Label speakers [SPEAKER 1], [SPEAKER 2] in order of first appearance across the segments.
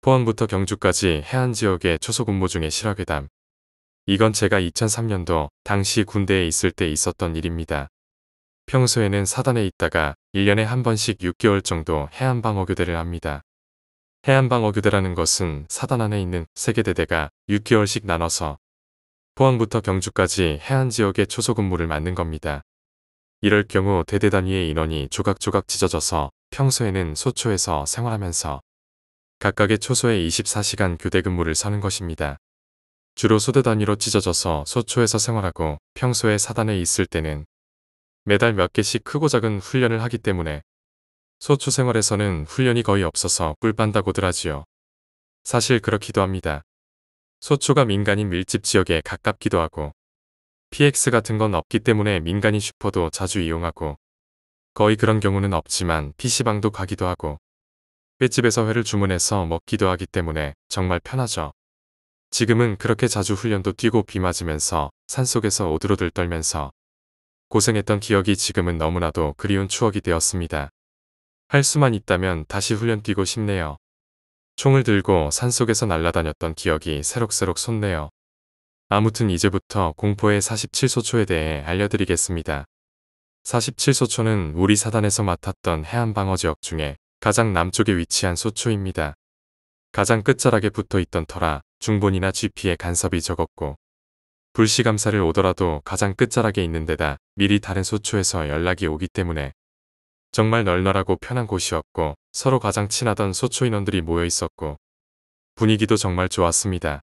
[SPEAKER 1] 포항부터 경주까지 해안지역의 초소근무 중에 실화괴담. 이건 제가 2003년도 당시 군대에 있을 때 있었던 일입니다. 평소에는 사단에 있다가 1년에 한 번씩 6개월 정도 해안방어교대를 합니다. 해안방어교대라는 것은 사단 안에 있는 세계대대가 6개월씩 나눠서 포항부터 경주까지 해안지역의 초소근무를 맡는 겁니다. 이럴 경우 대대 단위의 인원이 조각조각 찢어져서 평소에는 소초에서 생활하면서 각각의 초소에 24시간 교대 근무를 서는 것입니다. 주로 소대 단위로 찢어져서 소초에서 생활하고 평소에 사단에 있을 때는 매달 몇 개씩 크고 작은 훈련을 하기 때문에 소초 생활에서는 훈련이 거의 없어서 꿀빤다고들 하지요. 사실 그렇기도 합니다. 소초가 민간인 밀집 지역에 가깝기도 하고 PX 같은 건 없기 때문에 민간인 슈퍼도 자주 이용하고 거의 그런 경우는 없지만 PC방도 가기도 하고 횟집에서 회를 주문해서 먹기도 하기 때문에 정말 편하죠. 지금은 그렇게 자주 훈련도 뛰고 비 맞으면서 산속에서 오들오들 떨면서 고생했던 기억이 지금은 너무나도 그리운 추억이 되었습니다. 할 수만 있다면 다시 훈련 뛰고 싶네요. 총을 들고 산속에서 날아다녔던 기억이 새록새록 솟네요. 아무튼 이제부터 공포의 47소초에 대해 알려드리겠습니다. 47소초는 우리 사단에서 맡았던 해안방어 지역 중에 가장 남쪽에 위치한 소초입니다. 가장 끝자락에 붙어있던 터라 중본이나 GP에 간섭이 적었고 불시감사를 오더라도 가장 끝자락에 있는 데다 미리 다른 소초에서 연락이 오기 때문에 정말 널널하고 편한 곳이었고 서로 가장 친하던 소초 인원들이 모여 있었고 분위기도 정말 좋았습니다.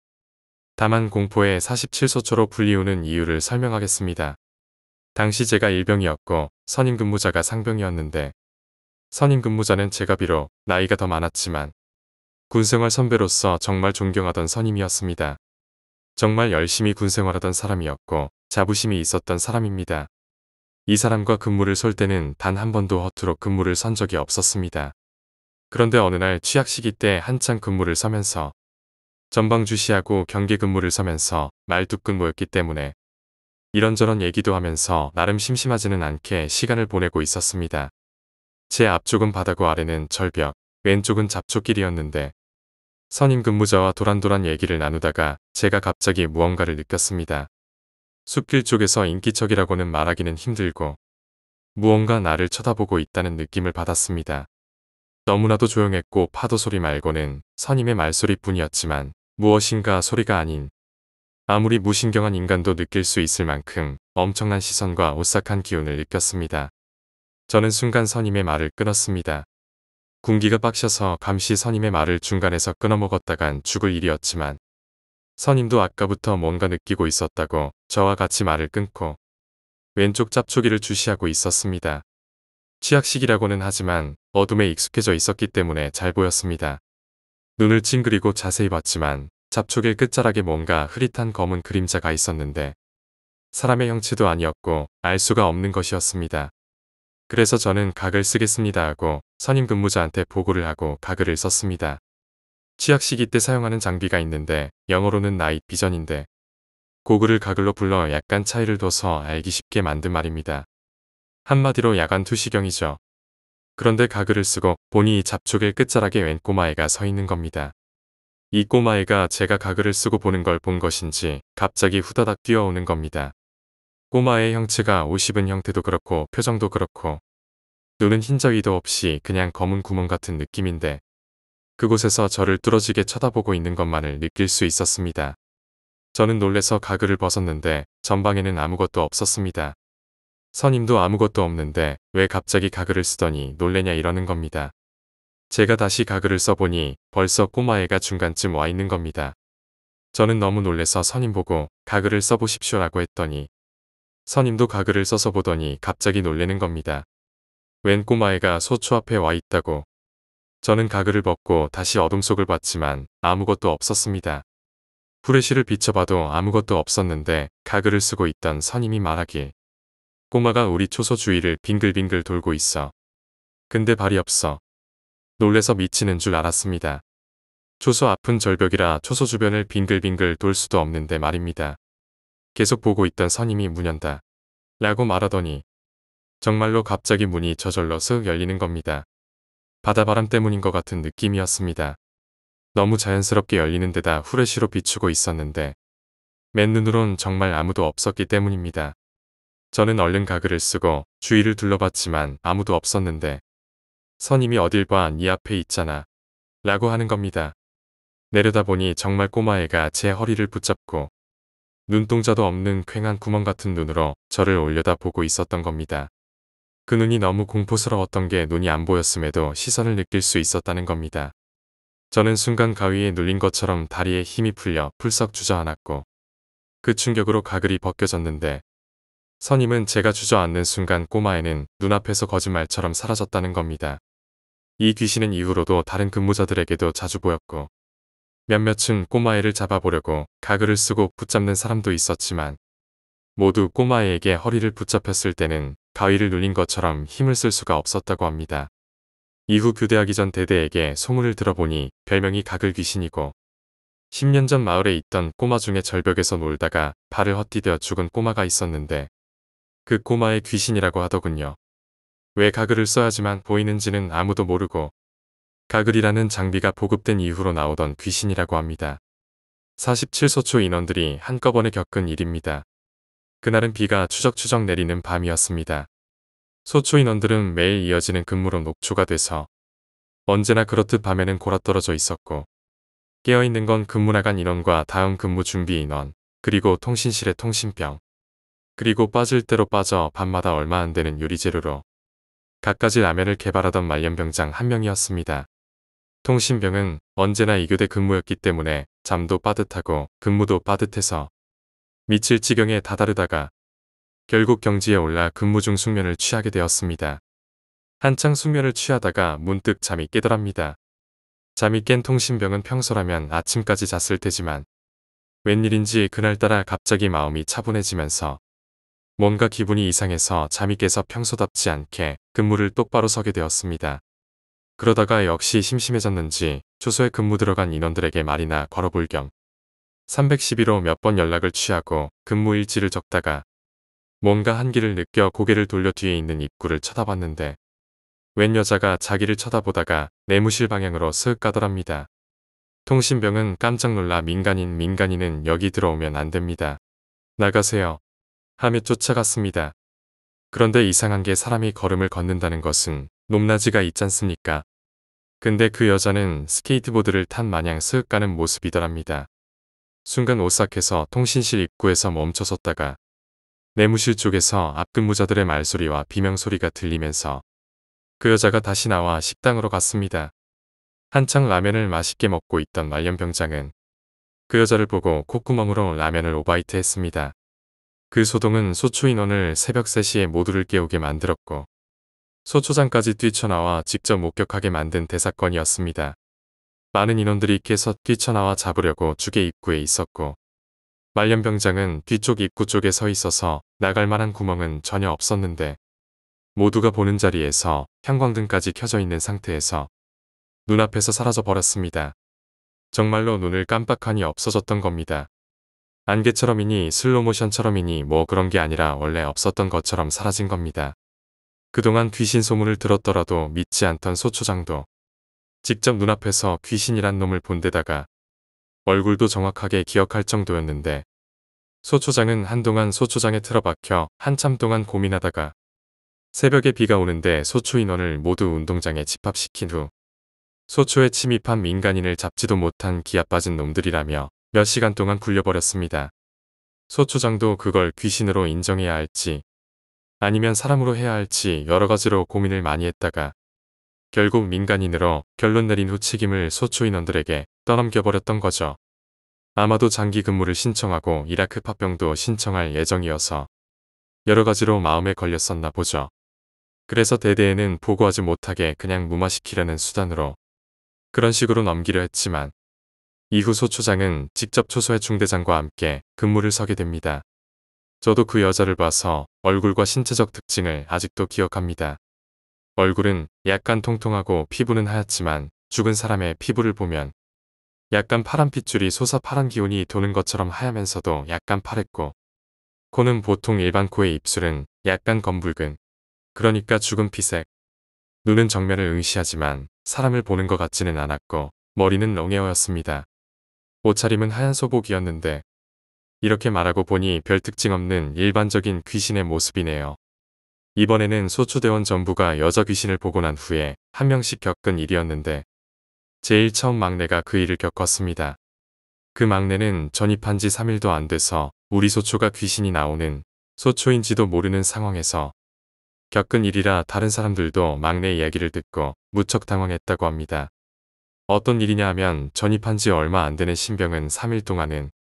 [SPEAKER 1] 다만 공포의 47소초로 불리우는 이유를 설명하겠습니다. 당시 제가 일병이었고 선임 근무자가 상병이었는데 선임 근무자는 제가 비록 나이가 더 많았지만 군생활 선배로서 정말 존경하던 선임이었습니다. 정말 열심히 군생활하던 사람이었고 자부심이 있었던 사람입니다. 이 사람과 근무를 설 때는 단 한 번도 허투루 근무를 선 적이 없었습니다. 그런데 어느 날 취약 시기 때 한창 근무를 서면서 전방 주시하고 경계 근무를 서면서 말뚝근 모였기 때문에 이런저런 얘기도 하면서 나름 심심하지는 않게 시간을 보내고 있었습니다. 제 앞쪽은 바다고 아래는 절벽, 왼쪽은 잡초길이었는데 선임 근무자와 도란도란 얘기를 나누다가 제가 갑자기 무언가를 느꼈습니다. 숲길 쪽에서 인기척이라고는 말하기는 힘들고 무언가 나를 쳐다보고 있다는 느낌을 받았습니다. 너무나도 조용했고 파도 소리 말고는 선임의 말소리뿐이었지만 무엇인가 소리가 아닌 아무리 무신경한 인간도 느낄 수 있을 만큼 엄청난 시선과 오싹한 기운을 느꼈습니다. 저는 순간 선임의 말을 끊었습니다. 군기가 빡셔서 감시 선임의 말을 중간에서 끊어먹었다간 죽을 일이었지만 선임도 아까부터 뭔가 느끼고 있었다고 저와 같이 말을 끊고 왼쪽 잡초기를 주시하고 있었습니다. 취약식이라고는 하지만 어둠에 익숙해져 있었기 때문에 잘 보였습니다. 눈을 찡그리고 자세히 봤지만 잡초길 끝자락에 뭔가 흐릿한 검은 그림자가 있었는데 사람의 형체도 아니었고 알 수가 없는 것이었습니다. 그래서 저는 각을 쓰겠습니다 하고 선임 근무자한테 보고를 하고 각을 썼습니다. 취약 시기 때 사용하는 장비가 있는데 영어로는 나잇 비전인데 고글을 가글로 불러 약간 차이를 둬서 알기 쉽게 만든 말입니다. 한마디로 야간 투시경이죠. 그런데 가글을 쓰고 보니 잡초길 끝자락에 웬 꼬마애가 서 있는 겁니다. 이 꼬마애가 제가 가글을 쓰고 보는 걸 본 것인지 갑자기 후다닥 뛰어오는 겁니다. 꼬마의 형체가 옷 입은 형태도 그렇고 표정도 그렇고 눈은 흰자위도 없이 그냥 검은 구멍 같은 느낌인데 그곳에서 저를 뚫어지게 쳐다보고 있는 것만을 느낄 수 있었습니다. 저는 놀래서 가글을 벗었는데 전방에는 아무것도 없었습니다. 선임도 아무것도 없는데 왜 갑자기 가글을 쓰더니 놀래냐 이러는 겁니다. 제가 다시 가글을 써보니 벌써 꼬마애가 중간쯤 와 있는 겁니다. 저는 너무 놀래서 선임 보고 가글을 써보십시오라고 했더니 선임도 가글을 써서 보더니 갑자기 놀래는 겁니다. 웬 꼬마애가 소초 앞에 와 있다고. 저는 가글을 벗고 다시 어둠 속을 봤지만 아무것도 없었습니다. 후레쉬를 비춰봐도 아무것도 없었는데 가글을 쓰고 있던 선임이 말하길 꼬마가 우리 초소 주위를 빙글빙글 돌고 있어. 근데 발이 없어. 놀래서 미치는 줄 알았습니다. 초소 앞은 절벽이라 초소 주변을 빙글빙글 돌 수도 없는데 말입니다. 계속 보고 있던 선임이 문 연다 라고 말하더니 정말로 갑자기 문이 저절로 쓱 열리는 겁니다. 바다바람 때문인 것 같은 느낌이었습니다. 너무 자연스럽게 열리는 데다 후레쉬로 비추고 있었는데 맨눈으론 정말 아무도 없었기 때문입니다. 저는 얼른 가글을 쓰고 주위를 둘러봤지만 아무도 없었는데 선임이 어딜 봐 네 앞에 있잖아 라고 하는 겁니다. 내려다보니 정말 꼬마애가 제 허리를 붙잡고 눈동자도 없는 퀭한 구멍 같은 눈으로 저를 올려다보고 있었던 겁니다. 그 눈이 너무 공포스러웠던 게 눈이 안 보였음에도 시선을 느낄 수 있었다는 겁니다. 저는 순간 가위에 눌린 것처럼 다리에 힘이 풀려 풀썩 주저앉았고 그 충격으로 가글이 벗겨졌는데 선임은 제가 주저앉는 순간 꼬마애는 눈앞에서 거짓말처럼 사라졌다는 겁니다. 이 귀신은 이후로도 다른 근무자들에게도 자주 보였고 몇몇은 꼬마애를 잡아보려고 가글을 쓰고 붙잡는 사람도 있었지만 모두 꼬마애에게 허리를 붙잡혔을 때는 가위를 눌린 것처럼 힘을 쓸 수가 없었다고 합니다. 이후 교대하기 전 대대에게 소문을 들어보니 별명이 가글 귀신이고 10년 전 마을에 있던 꼬마 중에 절벽에서 놀다가 발을 헛디뎌 죽은 꼬마가 있었는데 그 꼬마의 귀신이라고 하더군요. 왜 가글을 써야지만 보이는지는 아무도 모르고 가글이라는 장비가 보급된 이후로 나오던 귀신이라고 합니다. 47소초 인원들이 한꺼번에 겪은 일입니다. 그날은 비가 추적추적 내리는 밤이었습니다. 소초 인원들은 매일 이어지는 근무로 녹초가 돼서 언제나 그렇듯 밤에는 골아떨어져 있었고 깨어있는 건 근무 나간 인원과 다음 근무 준비 인원, 그리고 통신실의 통신병, 그리고 빠질 대로 빠져 밤마다 얼마 안 되는 요리재료로 갖가지 라면을 개발하던 말년병장 한 명이었습니다. 통신병은 언제나 이교대 근무였기 때문에 잠도 빠듯하고 근무도 빠듯해서 미칠 지경에 다다르다가 결국 경지에 올라 근무 중 숙면을 취하게 되었습니다. 한창 숙면을 취하다가 문득 잠이 깨더랍니다. 잠이 깬 통신병은 평소라면 아침까지 잤을 테지만 웬일인지 그날따라 갑자기 마음이 차분해지면서 뭔가 기분이 이상해서 잠이 깨서 평소답지 않게 근무를 똑바로 서게 되었습니다. 그러다가 역시 심심해졌는지 초소에 근무 들어간 인원들에게 말이나 걸어볼 겸 312로 몇 번 연락을 취하고 근무 일지를 적다가 뭔가 한기를 느껴 고개를 돌려 뒤에 있는 입구를 쳐다봤는데 웬 여자가 자기를 쳐다보다가 내무실 방향으로 슥 가더랍니다. 통신병은 깜짝 놀라 민간인은 여기 들어오면 안 됩니다. 나가세요. 하며 쫓아갔습니다. 그런데 이상한 게 사람이 걸음을 걷는다는 것은 높낮이가 있잖습니까? 근데 그 여자는 스케이트보드를 탄 마냥 슥 가는 모습이더랍니다. 순간 오싹해서 통신실 입구에서 멈춰섰다가 내무실 쪽에서 앞 근무자들의 말소리와 비명소리가 들리면서 그 여자가 다시 나와 식당으로 갔습니다. 한창 라면을 맛있게 먹고 있던 말년병장은 그 여자를 보고 콧구멍으로 라면을 오바이트 했습니다. 그 소동은 소초 인원을 새벽 3시에 모두를 깨우게 만들었고 소초장까지 뛰쳐나와 직접 목격하게 만든 대사건이었습니다. 많은 인원들이 깨서 뛰쳐나와 잡으려고 주계 입구에 있었고 말년병장은 뒤쪽 입구 쪽에 서 있어서 나갈 만한 구멍은 전혀 없었는데 모두가 보는 자리에서 형광등까지 켜져 있는 상태에서 눈앞에서 사라져 버렸습니다. 정말로 눈을 깜빡하니 없어졌던 겁니다. 안개처럼이니 슬로모션처럼이니 뭐 그런 게 아니라 원래 없었던 것처럼 사라진 겁니다. 그동안 귀신 소문을 들었더라도 믿지 않던 소초장도 직접 눈앞에서 귀신이란 놈을 본 데다가 얼굴도 정확하게 기억할 정도였는데 소초장은 한동안 소초장에 틀어박혀 한참 동안 고민하다가 새벽에 비가 오는데 소초 인원을 모두 운동장에 집합시킨 후 소초에 침입한 민간인을 잡지도 못한 기아 빠진 놈들이라며 몇 시간 동안 굴려버렸습니다. 소초장도 그걸 귀신으로 인정해야 할지 아니면 사람으로 해야 할지 여러 가지로 고민을 많이 했다가 결국 민간인으로 결론 내린 후 책임을 소초 인원들에게 떠넘겨버렸던 거죠. 아마도 장기 근무를 신청하고 이라크 파병도 신청할 예정이어서 여러 가지로 마음에 걸렸었나 보죠. 그래서 대대에는 보고하지 못하게 그냥 무마시키려는 수단으로 그런 식으로 넘기려 했지만 이후 소초장은 직접 초소의 중대장과 함께 근무를 서게 됩니다. 저도 그 여자를 봐서 얼굴과 신체적 특징을 아직도 기억합니다. 얼굴은 약간 통통하고 피부는 하얗지만 죽은 사람의 피부를 보면 약간 파란 핏줄이 솟아 파란 기운이 도는 것처럼 하얗면서도 약간 파랬고 코는 보통 일반 코의 입술은 약간 검붉은 그러니까 죽은 피색 눈은 정면을 응시하지만 사람을 보는 것 같지는 않았고 머리는 롱헤어였습니다. 옷차림은 하얀 소복이었는데 이렇게 말하고 보니 별 특징 없는 일반적인 귀신의 모습이네요. 이번에는 소초대원 전부가 여자 귀신을 보고 난 후에 한 명씩 겪은 일이었는데 제일 처음 막내가 그 일을 겪었습니다. 그 막내는 전입한 지 3일도 안 돼서 우리 소초가 귀신이 나오는 소초인지도 모르는 상황에서 겪은 일이라 다른 사람들도 막내 이야기를 듣고 무척 당황했다고 합니다. 어떤 일이냐 하면 전입한 지 얼마 안 되는 신병은 3일 동안은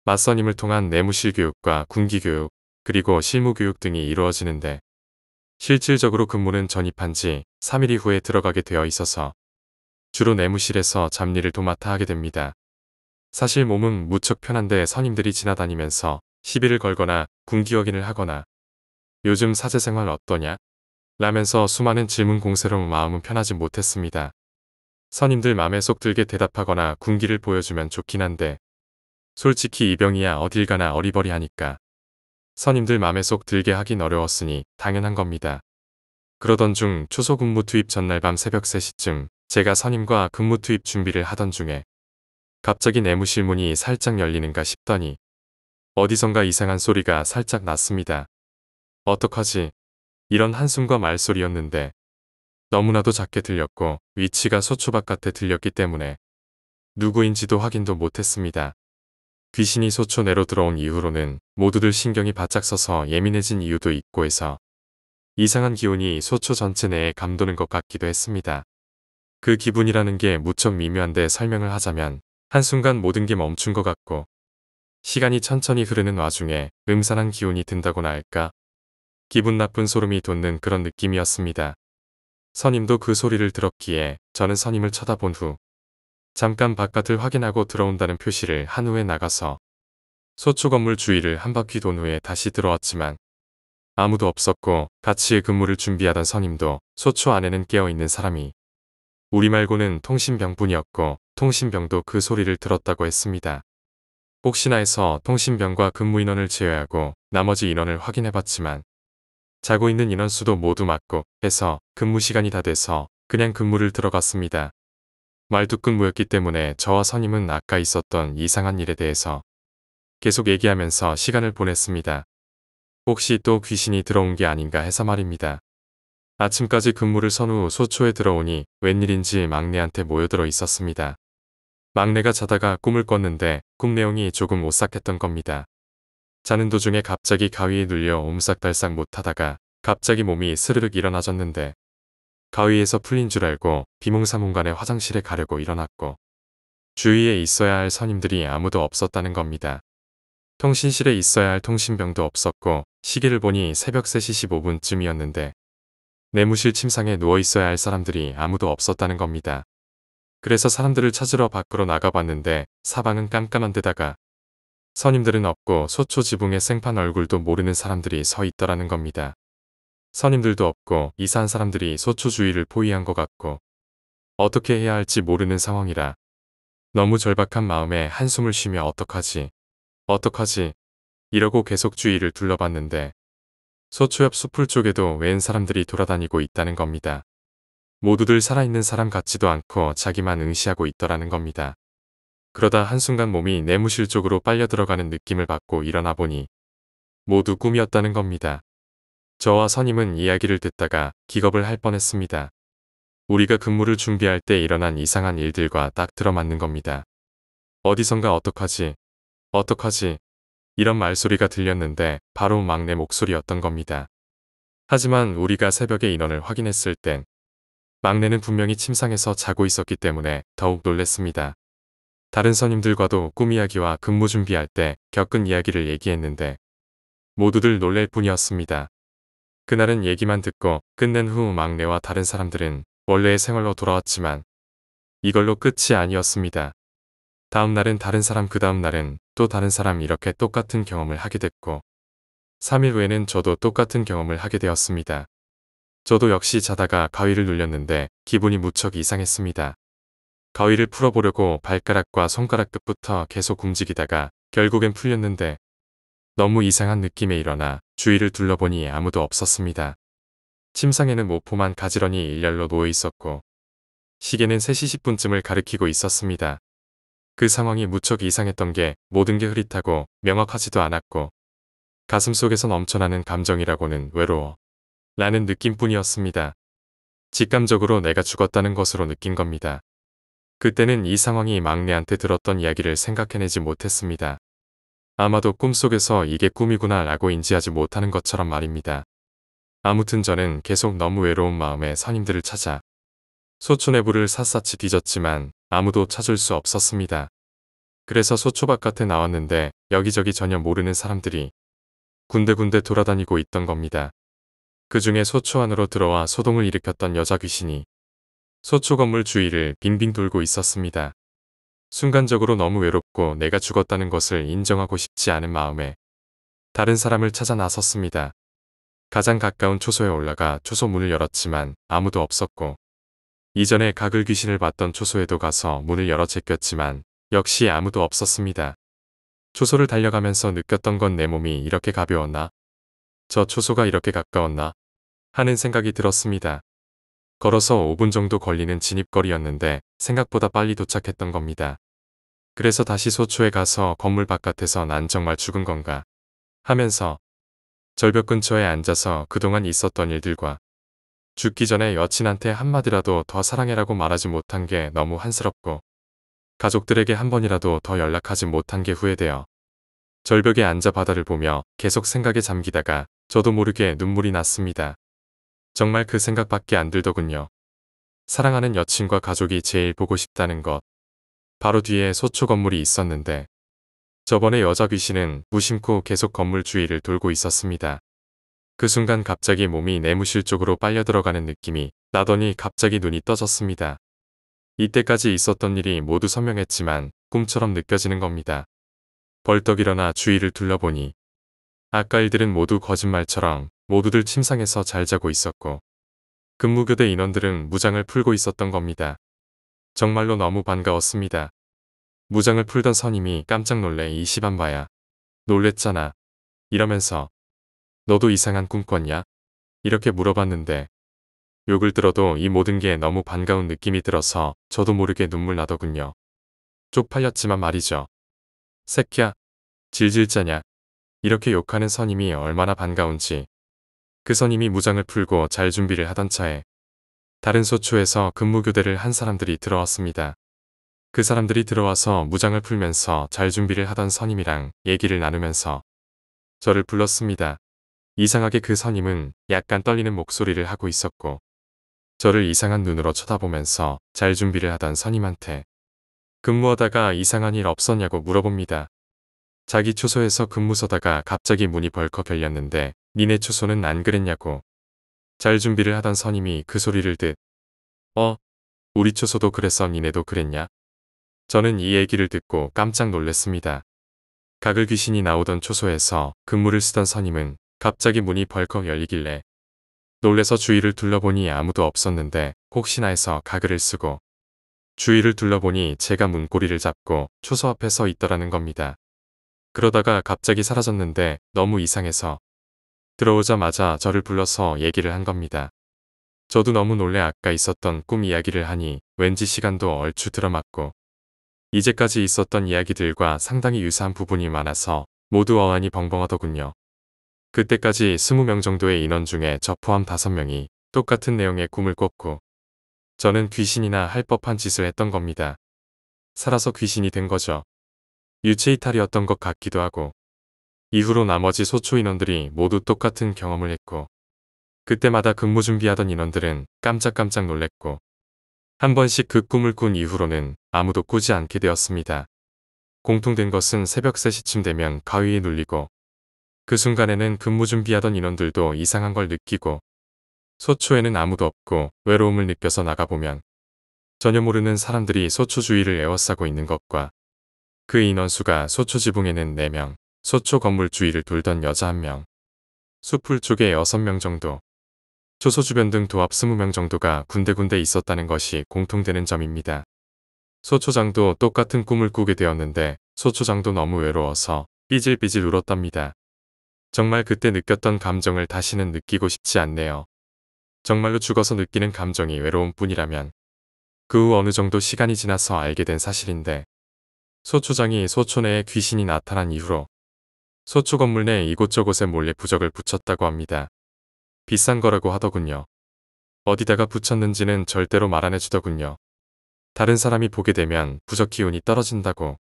[SPEAKER 1] 맞선임을 통한 내무실 교육과 군기 교육 그리고 실무 교육 등이 이루어지는데 실질적으로 근무는 전입한 지 3일 이후에 들어가게 되어 있어서 주로 내무실에서 잡일을 도맡아 하게 됩니다. 사실 몸은 무척 편한데 선임들이 지나다니면서 시비를 걸거나 군기 확인을 하거나 요즘 사제생활 어떠냐? 라면서 수많은 질문 공세로 마음은 편하지 못했습니다. 선임들 맘에 쏙 들게 대답하거나 군기를 보여주면 좋긴 한데 솔직히 이병이야 어딜 가나 어리버리하니까 선임들 맘에 쏙 들게 하긴 어려웠으니 당연한 겁니다. 그러던 중 초소 근무 투입 전날 밤 새벽 3시쯤 제가 선임과 근무 투입 준비를 하던 중에 갑자기 내무실 문이 살짝 열리는가 싶더니 어디선가 이상한 소리가 살짝 났습니다. 어떡하지? 이런 한숨과 말소리였는데 너무나도 작게 들렸고 위치가 소초 바깥에 들렸기 때문에 누구인지도 확인도 못했습니다. 귀신이 소초 내로 들어온 이후로는 모두들 신경이 바짝 서서 예민해진 이유도 있고 해서 이상한 기운이 소초 전체 내에 감도는 것 같기도 했습니다. 그 기분이라는 게 무척 미묘한데 설명을 하자면 한순간 모든 게 멈춘 것 같고 시간이 천천히 흐르는 와중에 음산한 기운이 든다고나 할까? 기분 나쁜 소름이 돋는 그런 느낌이었습니다. 선임도 그 소리를 들었기에 저는 선임을 쳐다본 후 잠깐 바깥을 확인하고 들어온다는 표시를 한 후에 나가서 소초 건물 주위를 한 바퀴 돈 후에 다시 들어왔지만 아무도 없었고 같이 근무를 준비하던 선임도 소초 안에는 깨어있는 사람이 우리 말고는 통신병뿐이었고 통신병도 그 소리를 들었다고 했습니다. 혹시나 해서 통신병과 근무 인원을 제외하고 나머지 인원을 확인해봤지만 자고 있는 인원수도 모두 맞고 해서 근무 시간이 다 돼서 그냥 근무를 들어갔습니다. 말뚝근무였기 때문에 저와 선임은 아까 있었던 이상한 일에 대해서 계속 얘기하면서 시간을 보냈습니다. 혹시 또 귀신이 들어온 게 아닌가 해서 말입니다. 아침까지 근무를 선 후 소초에 들어오니 웬일인지 막내한테 모여들어 있었습니다. 막내가 자다가 꿈을 꿨는데 꿈 내용이 조금 오싹했던 겁니다. 자는 도중에 갑자기 가위에 눌려 옴싹달싹 못하다가 갑자기 몸이 스르륵 일어나졌는데 가위에서 풀린 줄 알고 비몽사몽간에 화장실에 가려고 일어났고 주위에 있어야 할 선임들이 아무도 없었다는 겁니다. 통신실에 있어야 할 통신병도 없었고 시계를 보니 새벽 3시 15분쯤이었는데 내무실 침상에 누워 있어야 할 사람들이 아무도 없었다는 겁니다. 그래서 사람들을 찾으러 밖으로 나가봤는데 사방은 깜깜한 데다가 선임들은 없고 소초 지붕에 생판 얼굴도 모르는 사람들이 서 있더라는 겁니다. 선임들도 없고 이사한 사람들이 소초 주위를 포위한 것 같고 어떻게 해야 할지 모르는 상황이라 너무 절박한 마음에 한숨을 쉬며 어떡하지? 이러고 계속 주위를 둘러봤는데 소초 옆 수풀 쪽에도 웬 사람들이 돌아다니고 있다는 겁니다. 모두들 살아있는 사람 같지도 않고 자기만 응시하고 있더라는 겁니다. 그러다 한순간 몸이 내무실 쪽으로 빨려 들어가는 느낌을 받고 일어나 보니 모두 꿈이었다는 겁니다. 저와 선임은 이야기를 듣다가 기겁을 할 뻔했습니다. 우리가 근무를 준비할 때 일어난 이상한 일들과 딱 들어맞는 겁니다. 어디선가 어떡하지? 이런 말소리가 들렸는데 바로 막내 목소리였던 겁니다. 하지만 우리가 새벽에 인원을 확인했을 땐 막내는 분명히 침상에서 자고 있었기 때문에 더욱 놀랬습니다. 다른 선임들과도 꿈 이야기와 근무 준비할 때 겪은 이야기를 얘기했는데 모두들 놀랄 뿐이었습니다. 그날은 얘기만 듣고 끝낸 후 막내와 다른 사람들은 원래의 생활로 돌아왔지만 이걸로 끝이 아니었습니다. 다음 날은 다른 사람 그 다음 날은 또 다른 사람 이렇게 똑같은 경험을 하게 됐고 3일 후에는 저도 똑같은 경험을 하게 되었습니다. 저도 역시 자다가 가위를 눌렸는데 기분이 무척 이상했습니다. 가위를 풀어보려고 발가락과 손가락 끝부터 계속 움직이다가 결국엔 풀렸는데 너무 이상한 느낌에 일어나 주위를 둘러보니 아무도 없었습니다. 침상에는 모포만 가지런히 일렬로 놓여 있었고 시계는 3시 10분쯤을 가리키고 있었습니다. 그 상황이 무척 이상했던 게 모든 게 흐릿하고 명확하지도 않았고 가슴속에서 넘쳐나는 감정이라고는 외로워 라는 느낌뿐이었습니다. 직감적으로 내가 죽었다는 것으로 느낀 겁니다. 그때는 이 상황이 막내한테 들었던 이야기를 생각해내지 못했습니다. 아마도 꿈속에서 이게 꿈이구나 라고 인지하지 못하는 것처럼 말입니다. 아무튼 저는 계속 너무 외로운 마음에 선임들을 찾아 소초 내부를 샅샅이 뒤졌지만 아무도 찾을 수 없었습니다. 그래서 소초 바깥에 나왔는데 여기저기 전혀 모르는 사람들이 군데군데 돌아다니고 있던 겁니다. 그 중에 소초 안으로 들어와 소동을 일으켰던 여자 귀신이 소초 건물 주위를 빙빙 돌고 있었습니다. 순간적으로 너무 외롭고 내가 죽었다는 것을 인정하고 싶지 않은 마음에 다른 사람을 찾아 나섰습니다. 가장 가까운 초소에 올라가 초소 문을 열었지만 아무도 없었고 이전에 가글 귀신을 봤던 초소에도 가서 문을 열어 제꼈지만 역시 아무도 없었습니다. 초소를 달려가면서 느꼈던 건 내 몸이 이렇게 가벼웠나? 저 초소가 이렇게 가까웠나? 하는 생각이 들었습니다. 걸어서 5분 정도 걸리는 진입거리였는데 생각보다 빨리 도착했던 겁니다. 그래서 다시 소초에 가서 건물 바깥에서 난 정말 죽은 건가 하면서 절벽 근처에 앉아서 그동안 있었던 일들과 죽기 전에 여친한테 한마디라도 더 사랑해라고 말하지 못한 게 너무 한스럽고 가족들에게 한 번이라도 더 연락하지 못한 게 후회되어 절벽에 앉아 바다를 보며 계속 생각에 잠기다가 저도 모르게 눈물이 났습니다. 정말 그 생각밖에 안 들더군요. 사랑하는 여친과 가족이 제일 보고 싶다는 것. 바로 뒤에 소초 건물이 있었는데 저번에 여자 귀신은 무심코 계속 건물 주위를 돌고 있었습니다. 그 순간 갑자기 몸이 내무실 쪽으로 빨려 들어가는 느낌이 나더니 갑자기 눈이 떠졌습니다. 이때까지 있었던 일이 모두 선명했지만 꿈처럼 느껴지는 겁니다. 벌떡 일어나 주위를 둘러보니 아까 일들은 모두 거짓말처럼 모두들 침상에서 잘 자고 있었고 근무교대 인원들은 무장을 풀고 있었던 겁니다. 정말로 너무 반가웠습니다. 무장을 풀던 선임이 깜짝 놀래 이 시반바야. 놀랬잖아. 이러면서 너도 이상한 꿈 꿨냐? 이렇게 물어봤는데 욕을 들어도 이 모든 게 너무 반가운 느낌이 들어서 저도 모르게 눈물 나더군요. 쪽팔렸지만 말이죠. 새끼야, 질질 짜냐? 이렇게 욕하는 선임이 얼마나 반가운지. 그 선임이 무장을 풀고 잘 준비를 하던 차에 다른 소초에서 근무교대를 한 사람들이 들어왔습니다. 그 사람들이 들어와서 무장을 풀면서 잘 준비를 하던 선임이랑 얘기를 나누면서 저를 불렀습니다. 이상하게 그 선임은 약간 떨리는 목소리를 하고 있었고 저를 이상한 눈으로 쳐다보면서 잘 준비를 하던 선임한테 근무하다가 이상한 일 없었냐고 물어봅니다. 자기 초소에서 근무 서다가 갑자기 문이 벌컥 열렸는데 니네 초소는 안 그랬냐고. 잘 준비를 하던 선임이 그 소리를 듣 우리 초소도 그랬어 니네도 그랬냐? 저는 이 얘기를 듣고 깜짝 놀랐습니다. 가글 귀신이 나오던 초소에서 근무를 쓰던 선임은 갑자기 문이 벌컥 열리길래 놀래서 주위를 둘러보니 아무도 없었는데 혹시나 해서 가글을 쓰고 주위를 둘러보니 제가 문고리를 잡고 초소 앞에 서 있더라는 겁니다. 그러다가 갑자기 사라졌는데 너무 이상해서 들어오자마자 저를 불러서 얘기를 한 겁니다. 저도 너무 놀래 아까 있었던 꿈 이야기를 하니 왠지 시간도 얼추 들어맞고 이제까지 있었던 이야기들과 상당히 유사한 부분이 많아서 모두 어안이 벙벙하더군요. 그때까지 20명 정도의 인원 중에 저 포함 5명이 똑같은 내용의 꿈을 꿨고 저는 귀신이나 할 법한 짓을 했던 겁니다. 살아서 귀신이 된 거죠. 유체 이탈이었던 것 같기도 하고 이후로 나머지 소초 인원들이 모두 똑같은 경험을 했고 그때마다 근무 준비하던 인원들은 깜짝깜짝 놀랬고 한 번씩 그 꿈을 꾼 이후로는 아무도 꾸지 않게 되었습니다. 공통된 것은 새벽 3시쯤 되면 가위에 눌리고 그 순간에는 근무 준비하던 인원들도 이상한 걸 느끼고 소초에는 아무도 없고 외로움을 느껴서 나가보면 전혀 모르는 사람들이 소초 주위를 에워싸고 있는 것과 그 인원수가 소초 지붕에는 4명, 소초 건물 주위를 돌던 여자 1명, 숲풀 쪽에 6명 정도, 초소 주변 등 도합 20명 정도가 군데군데 있었다는 것이 공통되는 점입니다. 소초장도 똑같은 꿈을 꾸게 되었는데 소초장도 너무 외로워서 삐질삐질 울었답니다. 정말 그때 느꼈던 감정을 다시는 느끼고 싶지 않네요. 정말로 죽어서 느끼는 감정이 외로움뿐이라면 그 후 어느 정도 시간이 지나서 알게 된 사실인데 소초장이 소초 내에 귀신이 나타난 이후로 소초 건물 내 이곳저곳에 몰래 부적을 붙였다고 합니다. 비싼 거라고 하더군요. 어디다가 붙였는지는 절대로 말 안 해주더군요. 다른 사람이 보게 되면 부적 기운이 떨어진다고.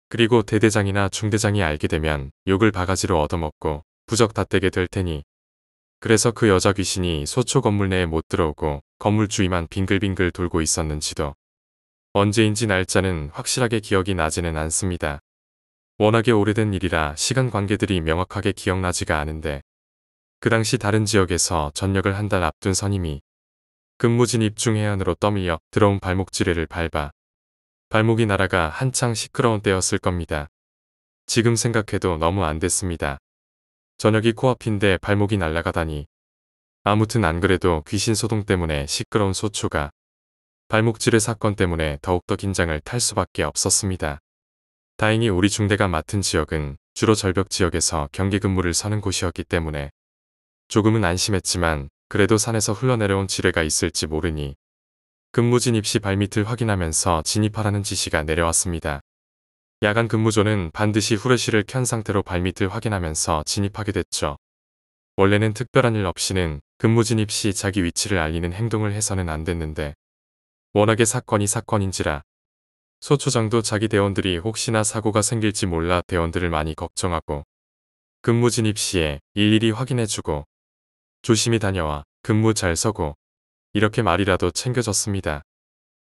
[SPEAKER 1] 그리고 대대장이나 중대장이 알게 되면 욕을 바가지로 얻어먹고 부적 다 떼게 될 테니. 그래서 그 여자 귀신이 소초 건물 내에 못 들어오고 건물 주위만 빙글빙글 돌고 있었는지도 언제인지 날짜는 확실하게 기억이 나지는 않습니다. 워낙에 오래된 일이라 시간 관계들이 명확하게 기억나지가 않은데 그 당시 다른 지역에서 전역을 한 달 앞둔 선임이 근무 진입 중 해안으로 떠밀려 들어온 발목 지뢰를 밟아 발목이 날아가 한창 시끄러운 때였을 겁니다. 지금 생각해도 너무 안 됐습니다. 저녁이 코앞인데 발목이 날아가다니. 아무튼 안 그래도 귀신 소동 때문에 시끄러운 소초가 발목질의 사건 때문에 더욱더 긴장을 탈 수밖에 없었습니다. 다행히 우리 중대가 맡은 지역은 주로 절벽 지역에서 경계 근무를 서는 곳이었기 때문에 조금은 안심했지만 그래도 산에서 흘러내려온 지뢰가 있을지 모르니 근무 진입 시 발밑을 확인하면서 진입하라는 지시가 내려왔습니다. 야간 근무조는 반드시 후레쉬를 켠 상태로 발밑을 확인하면서 진입하게 됐죠. 원래는 특별한 일 없이는 근무 진입 시 자기 위치를 알리는 행동을 해서는 안 됐는데 워낙에 사건이 사건인지라 소초장도 자기 대원들이 혹시나 사고가 생길지 몰라 대원들을 많이 걱정하고 근무 진입 시에 일일이 확인해주고 조심히 다녀와 근무 잘 서고 이렇게 말이라도 챙겨줬습니다.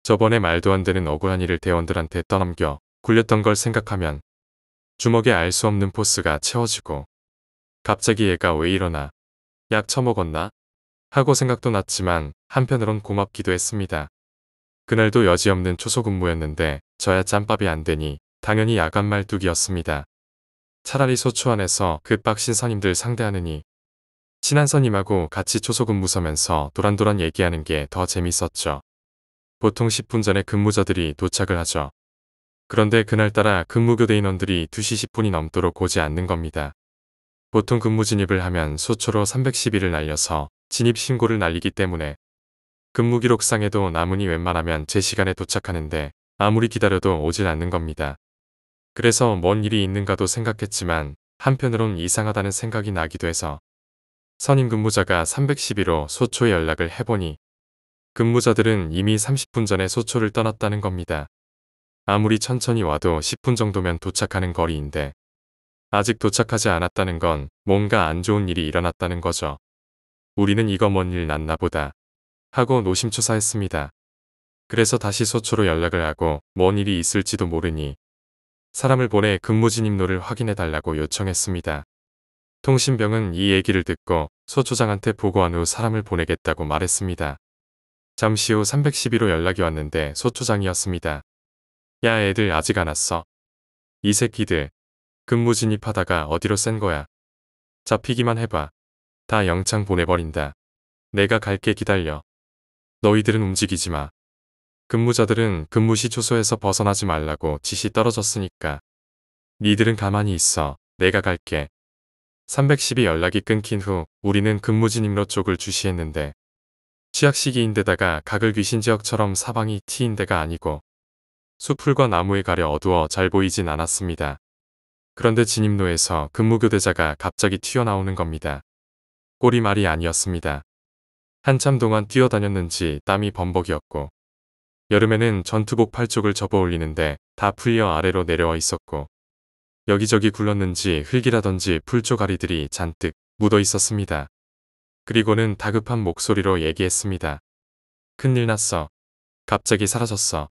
[SPEAKER 1] 저번에 말도 안 되는 억울한 일을 대원들한테 떠넘겨 굴렸던 걸 생각하면 주먹에 알 수 없는 포스가 채워지고 갑자기 얘가 왜 이러나 약 처먹었나 하고 생각도 났지만 한편으론 고맙기도 했습니다. 그날도 여지없는 초소 근무였는데 저야 짬밥이 안 되니 당연히 야간 말뚝이었습니다. 차라리 소초 안에서 그 빡신 선임들 상대하느니 친한 선임하고 같이 초소 근무 서면서 도란도란 얘기하는 게 더 재밌었죠. 보통 10분 전에 근무자들이 도착을 하죠. 그런데 그날따라 근무교대 인원들이 2시 10분이 넘도록 오지 않는 겁니다. 보통 근무 진입을 하면 소초로 310일을 날려서 진입 신고를 날리기 때문에 근무 기록상에도 남은이 웬만하면 제 시간에 도착하는데 아무리 기다려도 오질 않는 겁니다. 그래서 뭔 일이 있는가도 생각했지만 한편으론 이상하다는 생각이 나기도 해서 선임 근무자가 312로 소초에 연락을 해보니 근무자들은 이미 30분 전에 소초를 떠났다는 겁니다. 아무리 천천히 와도 10분 정도면 도착하는 거리인데 아직 도착하지 않았다는 건 뭔가 안 좋은 일이 일어났다는 거죠. 우리는 이거 뭔 일 났나 보다 하고 노심초사했습니다. 그래서 다시 소초로 연락을 하고 뭔 일이 있을지도 모르니 사람을 보내 근무 진입로를 확인해 달라고 요청했습니다. 통신병은 이 얘기를 듣고 소초장한테 보고한 후 사람을 보내겠다고 말했습니다. 잠시 후 312로 연락이 왔는데 소초장이었습니다. 야 애들 아직 안 왔어. 이 새끼들 근무 진입하다가 어디로 센 거야. 잡히기만 해봐. 다 영창 보내버린다. 내가 갈게 기다려. 너희들은 움직이지 마. 근무자들은 근무 시 초소에서 벗어나지 말라고 지시 떨어졌으니까. 니들은 가만히 있어. 내가 갈게. 310이 연락이 끊긴 후 우리는 근무 진입로 쪽을 주시했는데 취약 시기인데다가 가글 귀신 지역처럼 사방이 트인 데가 아니고 수풀과 나무에 가려 어두워 잘 보이진 않았습니다. 그런데 진입로에서 근무교대자가 갑자기 튀어나오는 겁니다. 꼴이 말이 아니었습니다. 한참 동안 뛰어다녔는지 땀이 범벅이었고 여름에는 전투복 팔쪽을 접어 올리는데 다 풀려 아래로 내려와 있었고 여기저기 굴렀는지 흙이라던지 풀조가리들이 잔뜩 묻어 있었습니다. 그리고는 다급한 목소리로 얘기했습니다. 큰일 났어. 갑자기 사라졌어.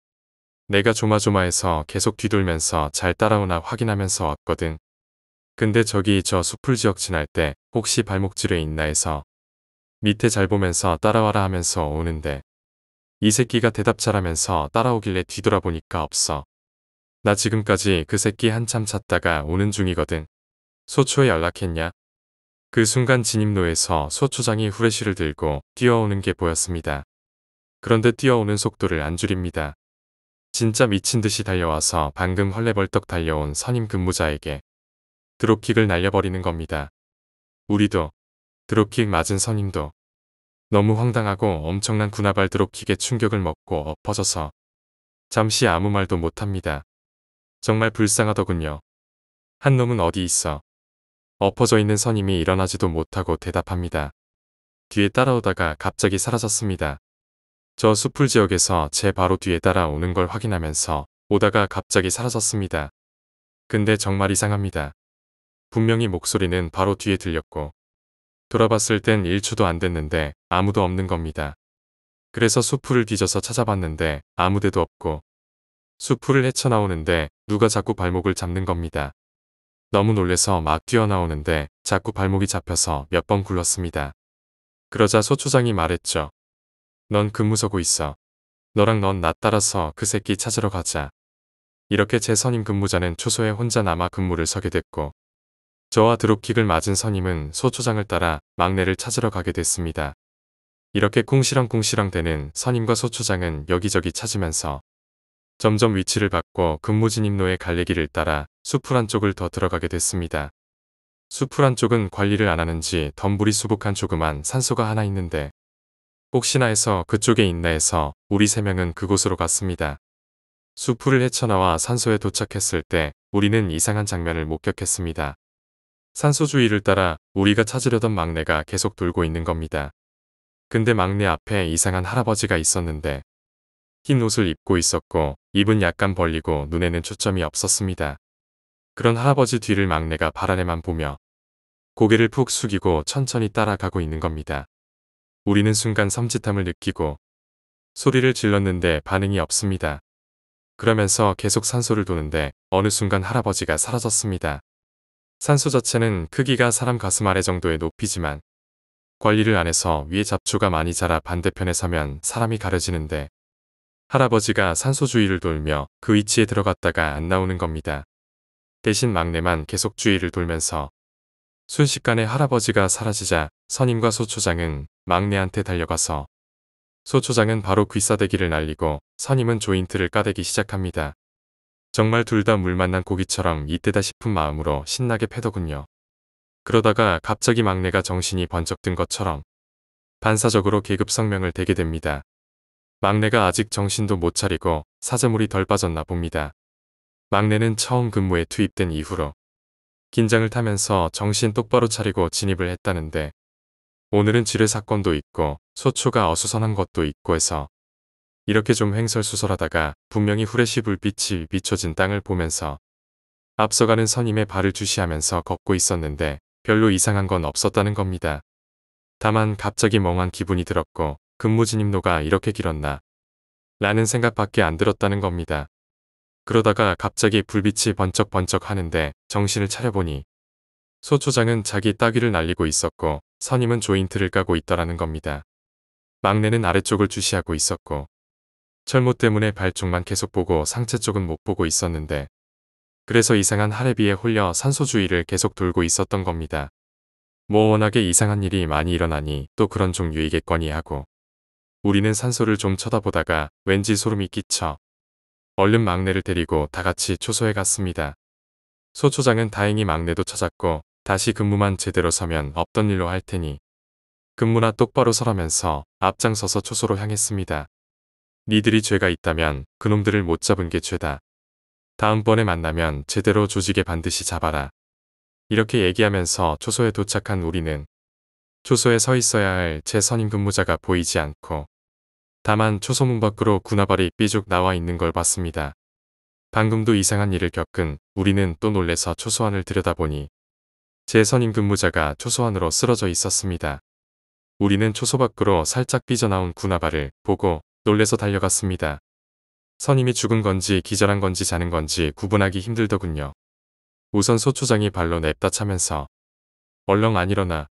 [SPEAKER 1] 내가 조마조마해서 계속 뒤돌면서 잘 따라오나 확인하면서 왔거든. 근데 저기 저 수풀 지역 지날 때 혹시 발목질에 있나 해서 밑에 잘 보면서 따라와라 하면서 오는데 이 새끼가 대답 잘하면서 따라오길래 뒤돌아보니까 없어. 나 지금까지 그 새끼 한참 찾다가 오는 중이거든. 소초에 연락했냐? 그 순간 진입로에서 소초장이 후레쉬를 들고 뛰어오는 게 보였습니다. 그런데 뛰어오는 속도를 안 줄입니다. 진짜 미친 듯이 달려와서 방금 헐레벌떡 달려온 선임 근무자에게 드롭킥을 날려버리는 겁니다. 우리도 드롭킥 맞은 선임도 너무 황당하고 엄청난 군합알 드롭킥에 충격을 먹고 엎어져서 잠시 아무 말도 못합니다. 정말 불쌍하더군요. 한 놈은 어디 있어? 엎어져 있는 선임이 일어나지도 못하고 대답합니다. 뒤에 따라오다가 갑자기 사라졌습니다. 저 숲풀 지역에서 제 바로 뒤에 따라오는 걸 확인하면서 오다가 갑자기 사라졌습니다. 근데 정말 이상합니다. 분명히 목소리는 바로 뒤에 들렸고 돌아봤을 땐 1초도 안 됐는데 아무도 없는 겁니다. 그래서 숲풀을 뒤져서 찾아봤는데 아무데도 없고 숲풀을 헤쳐나오는데 누가 자꾸 발목을 잡는 겁니다. 너무 놀래서 막 뛰어나오는데 자꾸 발목이 잡혀서 몇 번 굴렀습니다. 그러자 소초장이 말했죠. 넌 근무 서고 있어. 너랑 넌 나 따라서 그 새끼 찾으러 가자. 이렇게 제 선임 근무자는 초소에 혼자 남아 근무를 서게 됐고 저와 드롭킥을 맞은 선임은 소초장을 따라 막내를 찾으러 가게 됐습니다. 이렇게 쿵시렁쿵시렁 대는 선임과 소초장은 여기저기 찾으면서 점점 위치를 바꿔 근무진입로의 갈래길을 따라 숲풀 안쪽을 더 들어가게 됐습니다. 숲풀 안쪽은 관리를 안 하는지 덤불이 수북한 조그만 산소가 하나 있는데 혹시나 해서 그쪽에 있나 해서 우리 3명은 그곳으로 갔습니다. 숲풀을 헤쳐나와 산소에 도착했을 때 우리는 이상한 장면을 목격했습니다. 산소 주위를 따라 우리가 찾으려던 막내가 계속 돌고 있는 겁니다. 근데 막내 앞에 이상한 할아버지가 있었는데 흰 옷을 입고 있었고 입은 약간 벌리고 눈에는 초점이 없었습니다. 그런 할아버지 뒤를 막내가 바라내만 보며 고개를 푹 숙이고 천천히 따라가고 있는 겁니다. 우리는 순간 섬찟함을 느끼고 소리를 질렀는데 반응이 없습니다. 그러면서 계속 산소를 도는데 어느 순간 할아버지가 사라졌습니다. 산소 자체는 크기가 사람 가슴 아래 정도의 높이지만 관리를 안 해서 위에 잡초가 많이 자라 반대편에 서면 사람이 가려지는데 할아버지가 산소 주위를 돌며 그 위치에 들어갔다가 안 나오는 겁니다. 대신 막내만 계속 주위를 돌면서 순식간에 할아버지가 사라지자 선임과 소초장은 막내한테 달려가서 소초장은 바로 귀싸대기를 날리고 선임은 조인트를 까대기 시작합니다. 정말 둘 다 물 만난 고기처럼 이때다 싶은 마음으로 신나게 패더군요. 그러다가 갑자기 막내가 정신이 번쩍 든 것처럼 반사적으로 계급 성명을 대게 됩니다. 막내가 아직 정신도 못 차리고 사제물이 덜 빠졌나 봅니다. 막내는 처음 근무에 투입된 이후로 긴장을 타면서 정신 똑바로 차리고 진입을 했다는데 오늘은 지뢰 사건도 있고 소초가 어수선한 것도 있고 해서 이렇게 좀 횡설수설하다가 분명히 후레쉬 불빛이 비춰진 땅을 보면서 앞서가는 선임의 발을 주시하면서 걷고 있었는데 별로 이상한 건 없었다는 겁니다. 다만 갑자기 멍한 기분이 들었고 근무 진입로가 이렇게 길었나 라는 생각밖에 안 들었다는 겁니다. 그러다가 갑자기 불빛이 번쩍번쩍 하는데 정신을 차려보니 소초장은 자기 따귀를 날리고 있었고 선임은 조인트를 까고 있더라는 겁니다. 막내는 아래쪽을 주시하고 있었고 철모 때문에 발 쪽만 계속 보고 상체 쪽은 못 보고 있었는데 그래서 이상한 하레비에 홀려 산소 주위를 계속 돌고 있었던 겁니다. 뭐 워낙에 이상한 일이 많이 일어나니 또 그런 종류이겠거니 하고 우리는 산소를 좀 쳐다보다가 왠지 소름이 끼쳐 얼른 막내를 데리고 다 같이 초소에 갔습니다. 소초장은 다행히 막내도 찾았고 다시 근무만 제대로 서면 없던 일로 할 테니 근무나 똑바로 서라면서 앞장서서 초소로 향했습니다. 니들이 죄가 있다면 그놈들을 못 잡은 게 죄다. 다음번에 만나면 제대로 조직에 반드시 잡아라. 이렇게 얘기하면서 초소에 도착한 우리는 초소에 서 있어야 할 제 선임 근무자가 보이지 않고 다만 초소 문 밖으로 군화발이 삐죽 나와 있는 걸 봤습니다. 방금도 이상한 일을 겪은 우리는 또 놀래서 초소 안을 들여다보니 제 선임 근무자가 초소 안으로 쓰러져 있었습니다. 우리는 초소 밖으로 살짝 삐져나온 군화발을 보고 놀래서 달려갔습니다. 선임이 죽은 건지 기절한 건지 자는 건지 구분하기 힘들더군요. 우선 소초장이 발로 냅다 차면서 얼렁 안 일어나.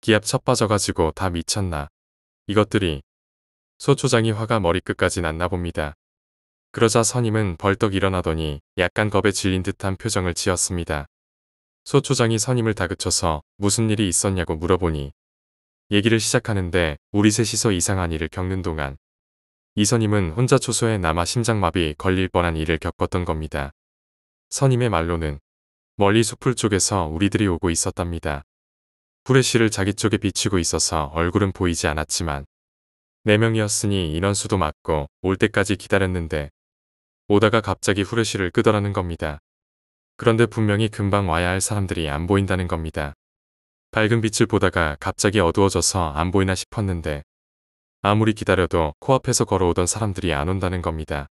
[SPEAKER 1] 기압 첫 빠져가지고 다 미쳤나. 이것들이. 소초장이 화가 머리끝까지 났나 봅니다. 그러자 선임은 벌떡 일어나더니 약간 겁에 질린 듯한 표정을 지었습니다. 소초장이 선임을 다그쳐서 무슨 일이 있었냐고 물어보니 얘기를 시작하는데 우리 셋이서 이상한 일을 겪는 동안 이 선임은 혼자 초소에 남아 심장마비 걸릴 뻔한 일을 겪었던 겁니다. 선임의 말로는 멀리 숲풀 쪽에서 우리들이 오고 있었답니다. 후레쉬를 자기 쪽에 비추고 있어서 얼굴은 보이지 않았지만 4명이었으니 인원수도 맞고 올 때까지 기다렸는데 오다가 갑자기 후레쉬를 끄더라는 겁니다. 그런데 분명히 금방 와야 할 사람들이 안 보인다는 겁니다. 밝은 빛을 보다가 갑자기 어두워져서 안 보이나 싶었는데 아무리 기다려도 코앞에서 걸어오던 사람들이 안 온다는 겁니다.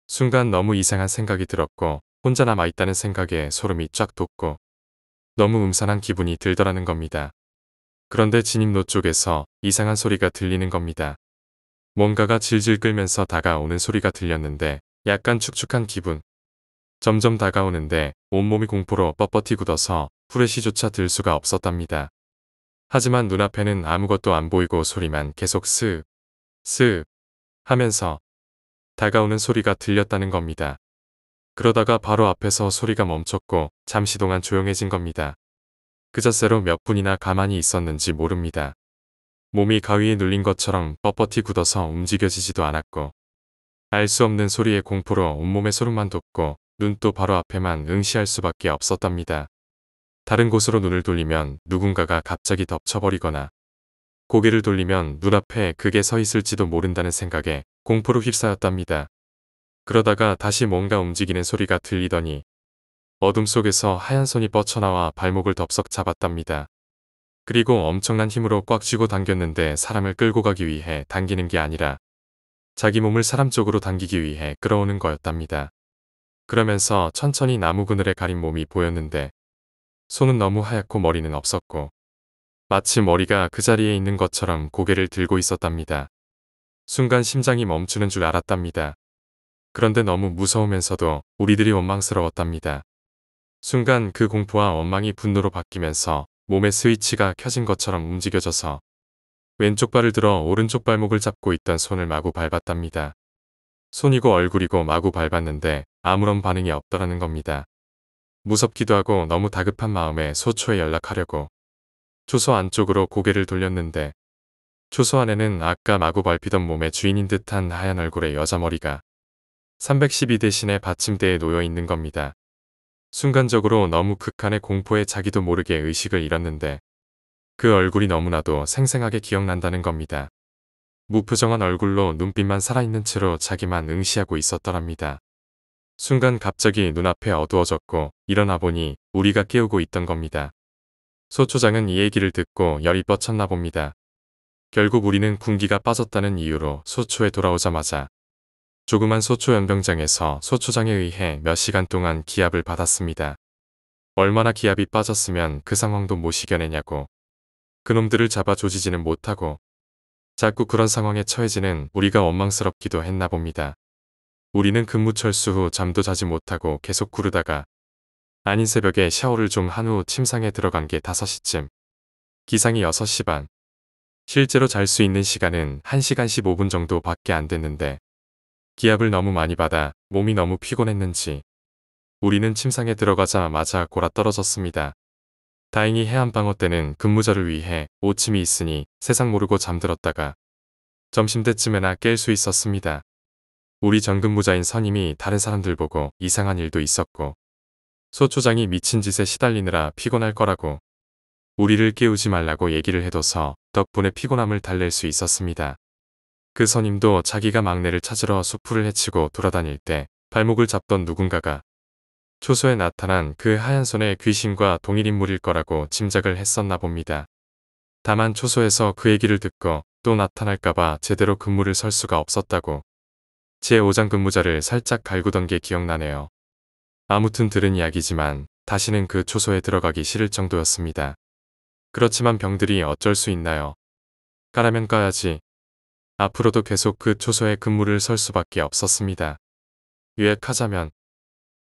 [SPEAKER 1] 순간 너무 이상한 생각이 들었고 혼자 남아있다는 생각에 소름이 쫙 돋고 너무 음산한 기분이 들더라는 겁니다. 그런데 진입로 쪽에서 이상한 소리가 들리는 겁니다. 뭔가가 질질 끌면서 다가오는 소리가 들렸는데 약간 축축한 기분. 점점 다가오는데 온몸이 공포로 뻣뻣이 굳어서 후레쉬조차 들 수가 없었답니다. 하지만 눈앞에는 아무것도 안 보이고 소리만 계속 스윽 스윽 하면서 다가오는 소리가 들렸다는 겁니다. 그러다가 바로 앞에서 소리가 멈췄고 잠시 동안 조용해진 겁니다. 그 자세로 몇 분이나 가만히 있었는지 모릅니다. 몸이 가위에 눌린 것처럼 뻣뻣이 굳어서 움직여지지도 않았고 알 수 없는 소리에 공포로 온몸에 소름만 돋고 눈도 바로 앞에만 응시할 수밖에 없었답니다. 다른 곳으로 눈을 돌리면 누군가가 갑자기 덮쳐버리거나 고개를 돌리면 눈앞에 그게 서 있을지도 모른다는 생각에 공포로 휩싸였답니다. 그러다가 다시 뭔가 움직이는 소리가 들리더니 어둠 속에서 하얀 손이 뻗쳐나와 발목을 덥석 잡았답니다. 그리고 엄청난 힘으로 꽉 쥐고 당겼는데 사람을 끌고 가기 위해 당기는 게 아니라 자기 몸을 사람 쪽으로 당기기 위해 끌어오는 거였답니다. 그러면서 천천히 나무 그늘에 가린 몸이 보였는데 손은 너무 하얗고 머리는 없었고 마치 머리가 그 자리에 있는 것처럼 고개를 들고 있었답니다. 순간 심장이 멈추는 줄 알았답니다. 그런데 너무 무서우면서도 우리들이 원망스러웠답니다. 순간 그 공포와 원망이 분노로 바뀌면서 몸의 스위치가 켜진 것처럼 움직여져서 왼쪽 발을 들어 오른쪽 발목을 잡고 있던 손을 마구 밟았답니다. 손이고 얼굴이고 마구 밟았는데 아무런 반응이 없더라는 겁니다. 무섭기도 하고 너무 다급한 마음에 소초에 연락하려고 초소 안쪽으로 고개를 돌렸는데 초소 안에는 아까 마구 밟히던 몸의 주인인 듯한 하얀 얼굴의 여자 머리가 312 대신에 받침대에 놓여 있는 겁니다. 순간적으로 너무 극한의 공포에 자기도 모르게 의식을 잃었는데 그 얼굴이 너무나도 생생하게 기억난다는 겁니다. 무표정한 얼굴로 눈빛만 살아있는 채로 자기만 응시하고 있었더랍니다. 순간 갑자기 눈앞에 어두워졌고 일어나 보니 우리가 깨우고 있던 겁니다. 소초장은 이 얘기를 듣고 열이 뻗쳤나 봅니다. 결국 우리는 군기가 빠졌다는 이유로 소초에 돌아오자마자 조그만 소초 연병장에서 소초장에 의해 몇 시간 동안 기압을 받았습니다. 얼마나 기압이 빠졌으면 그 상황도 못 이겨내냐고. 그놈들을 잡아 조지지는 못하고 자꾸 그런 상황에 처해지는 우리가 원망스럽기도 했나 봅니다. 우리는 근무 철수 후 잠도 자지 못하고 계속 구르다가 아닌 새벽에 샤워를 좀 한 후 침상에 들어간 게 5시쯤. 기상이 6시 반. 실제로 잘 수 있는 시간은 1시간 15분 정도밖에 안 됐는데 기압을 너무 많이 받아 몸이 너무 피곤했는지 우리는 침상에 들어가자마자 골아떨어졌습니다. 다행히 해안방어 때는 근무자를 위해 오침이 있으니 세상 모르고 잠들었다가 점심때쯤에나 깰 수 있었습니다. 우리 전 근무자인 선임이 다른 사람들 보고 이상한 일도 있었고 소초장이 미친 짓에 시달리느라 피곤할 거라고 우리를 깨우지 말라고 얘기를 해둬서 덕분에 피곤함을 달랠 수 있었습니다. 그 선임도 자기가 막내를 찾으러 수풀을 헤치고 돌아다닐 때 발목을 잡던 누군가가 초소에 나타난 그 하얀 손의 귀신과 동일 인물일 거라고 짐작을 했었나 봅니다. 다만 초소에서 그 얘기를 듣고 또 나타날까봐 제대로 근무를 설 수가 없었다고 제5장 근무자를 살짝 갈구던 게 기억나네요. 아무튼 들은 이야기지만 다시는 그 초소에 들어가기 싫을 정도였습니다. 그렇지만 병들이 어쩔 수 있나요? 까라면 까야지. 앞으로도 계속 그 초소에 근무를 설 수밖에 없었습니다. 요약하자면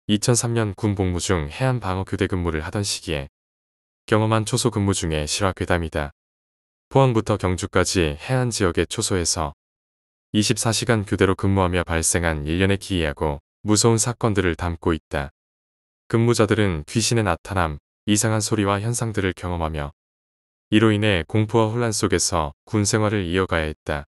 [SPEAKER 1] 2003년 군 복무 중 해안방어교대 근무를 하던 시기에 경험한 초소 근무 중에 실화 괴담이다. 포항부터 경주까지 해안 지역의 초소에서 24시간 교대로 근무하며 발생한 일련의 기이하고 무서운 사건들을 담고 있다. 근무자들은 귀신의 나타남, 이상한 소리와 현상들을 경험하며 이로 인해 공포와 혼란 속에서 군 생활을 이어가야 했다.